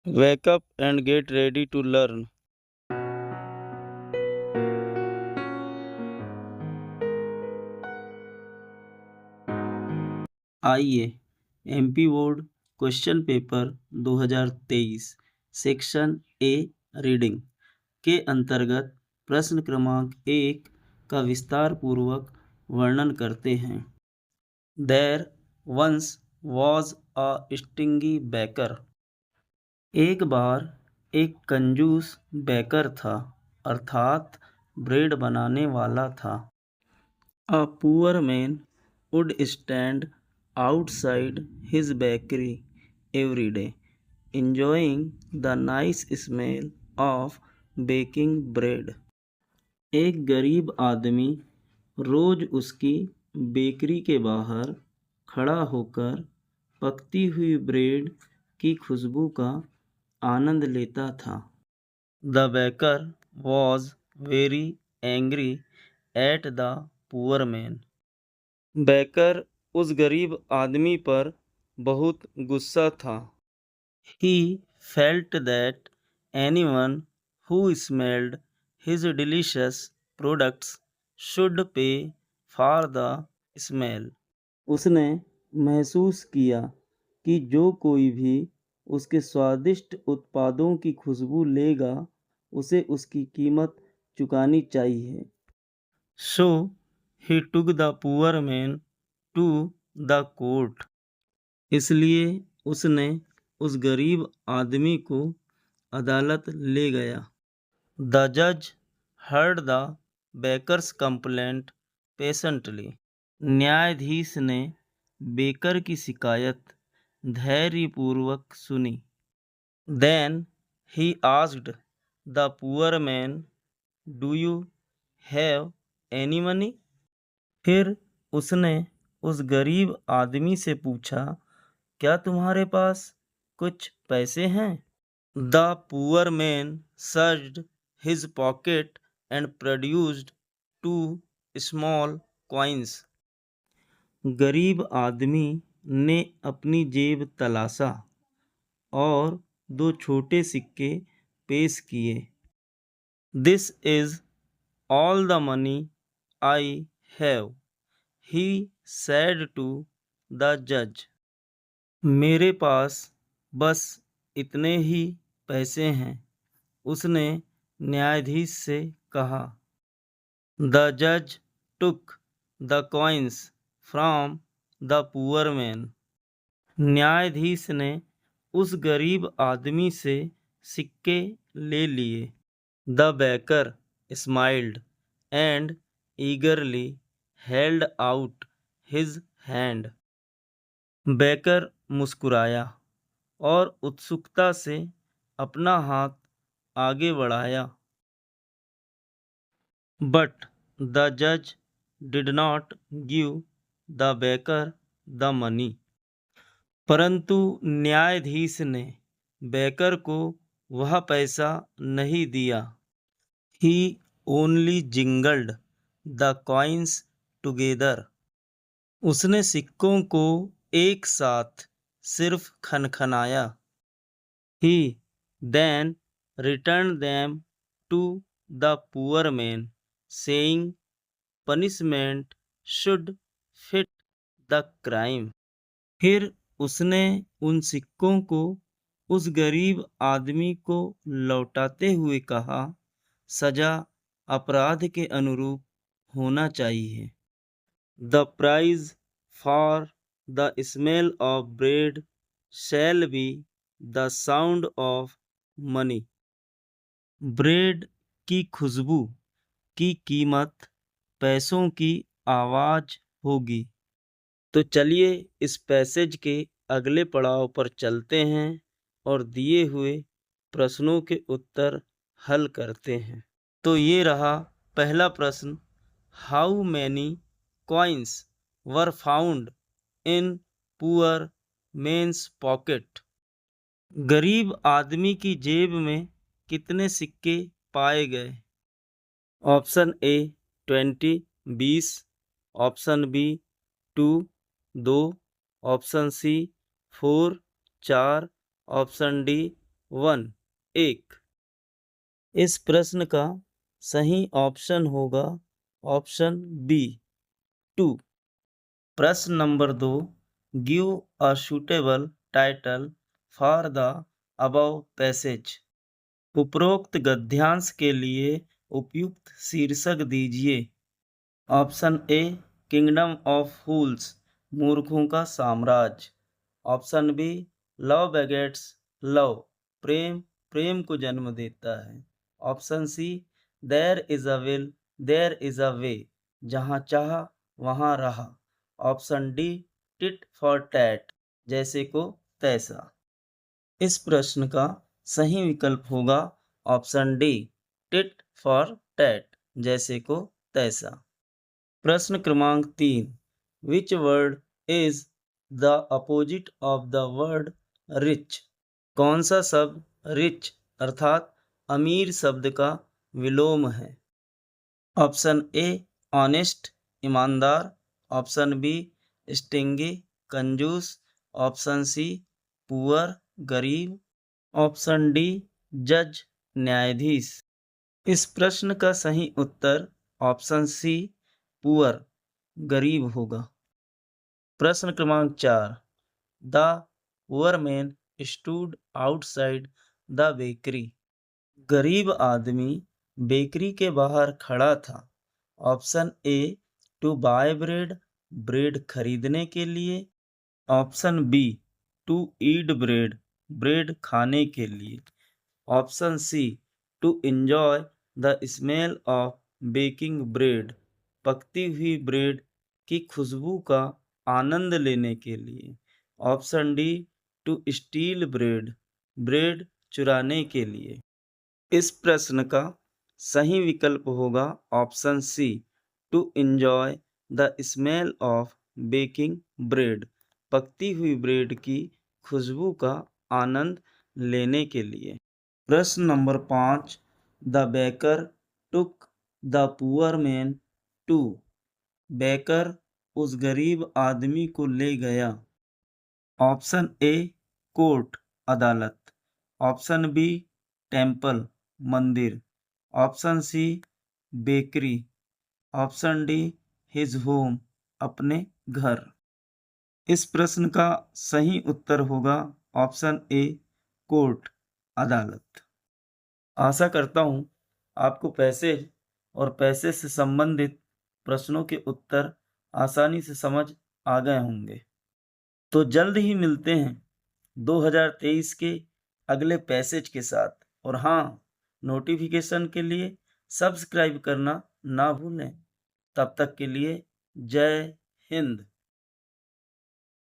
Wake up and get ready to learn. आइए MP board question paper 2023 section A reading के अंतर्गत प्रश्न क्रमांक 1 का विस्तार पूर्वक वर्णन करते हैं। There once was a stingy baker. एक बार एक कंजूस बेकर था, अर्थात ब्रेड बनाने वाला था। A poor man would stand outside his bakery every day, enjoying the nice smell of baking bread. एक गरीब आदमी रोज उसकी बेकरी के बाहर खड़ा होकर पकती हुई ब्रेड की खुशबू का आनंद लेता था। The baker was very angry at the poor man. Baker उस गरीब आदमी पर बहुत गुस्सा था। He felt that anyone who smelled his delicious products should pay for the smell. उसने महसूस किया कि जो कोई भी उसके स्वादिष्ट उत्पादों की खुशबू लेगा, उसे उसकी कीमत चुकानी चाहिए। So he took the poor man to the court. इसलिए उसने उस गरीब आदमी को अदालत ले गया। The judge heard the baker's complaint patiently. न्यायाधीश ने बेकर की शिकायत धैर्यपूर्वक सुनी। Then he asked the poor man, "Do you have any money?" फिर उसने उस गरीब आदमी से पूछा, क्या तुम्हारे पास कुछ पैसे हैं? The poor man searched his pocket and produced 2 small coins. गरीब आदमी ने अपनी जेब तलाशा और 2 छोटे सिक्के पेश किए। This is all the money I have, he said to the judge. मेरे पास बस इतने ही पैसे हैं, उसने न्यायाधीश से कहा। The judge took the coins from the poor man. न्यायाधीश ने उस गरीब आदमी से सिक्के ले लिए। The baker smiled and eagerly held out his hand. Baker मुस्कुराया और उत्सुकता से अपना हाथ आगे बढ़ाया। But the judge did not give the baker the money. परंतु न्यायाधीश ने बेकर को वह पैसा नहीं दिया। He only jingled the coins together. उसने सिक्कों को एक साथ सिर्फ खनखनाया। He then returned them to the poor man, saying, punishment should fit the crime. फिर उसने उन सिक्कों को उस गरीब आदमी को लौटाते हुए कहा, सजा अपराध के अनुरूप होना चाहिए। The price for the smell of bread shall be the sound of money. Bread की खुशबू की कीमत पैसों की आवाज होगी। तो चलिए इस पैसेज के अगले पड़ाव पर चलते हैं और दिए हुए प्रश्नों के उत्तर हल करते हैं। तो ये रहा पहला प्रश्न, how many coins were found in poor men's pocket. गरीब आदमी की जेब में कितने सिक्के पाए गए? Option A 20 20, option B 2 2, option C 4 4, option D 1 1। इस प्रश्न का सही ऑप्शन होगा ऑप्शन बी 2। प्रश्न नंबर 2, give a suitable title for the above passage. उपरोक्त गद्यांश के लिए उपयुक्त शीर्षक दीजिए। Option A, kingdom of fools, मूर्खों का साम्राज्य। Option B, love begets love, प्रेम प्रेम को जन्म देता है। Option C, there is a will there is a way, जहाँ चाह वहाँ रहा। Option D, tit for tat, जैसे को तैसा। इस प्रश्न का सही विकल्प होगा option D, tit for tat, जैसे को तैसा। प्रश्न क्रमांक 3, which word is the opposite of the word rich. कौन सा शब्द रिच अर्थात अमीर शब्द का विलोम है। ऑप्शन ए, ऑनेस्ट ईमानदार। ऑप्शन बी, स्टिंगी कंजूस। ऑप्शन सी, पुअर गरीब। ऑप्शन डी, जज न्यायाधीश। इस प्रश्न का सही उत्तर ऑप्शन सी, पुअर गरीब होगा। प्रश्न क्रमांक 4, the poor man stood outside the bakery. गरीब आदमी बेकरी के बाहर खड़ा था। Option A, to buy bread, bread खरीदने के लिए। Option B, to eat bread, bread खाने के लिए। Option C, to enjoy the smell of baking bread, पकती हुई ब्रेड की खुशबू का आनंद लेने के लिए। Option D, to steal bread, bread चुराने के लिए। इस प्रश्न का सही विकल्प होगा option C, to enjoy the smell of baking bread, पकती हुई ब्रेड की खुशबू का आनंद लेने के लिए। प्रश्न number 5, the baker took the poor man to. Baker उस गरीब आदमी को ले गया। ऑप्शन ए, कोर्ट अदालत। ऑप्शन बी, टेम्पल मंदिर। Option C, bakery. Option D, his home अपने घर। इस प्रश्न का सही उत्तर होगा ऑप्शन ए, कोर्ट अदालत। आशा करता हूँ आपको पैसे और पैसे से संबंधित प्रश्नों के उत्तर आसानी से समझ आ गए होंगे। तो जल्द ही मिलते हैं 2023 के अगले पैसेज के साथ। और हाँ, नोटिफिकेशन के लिए सब्सक्राइब करना ना भूलें। तब तक के लिए जय हिंद।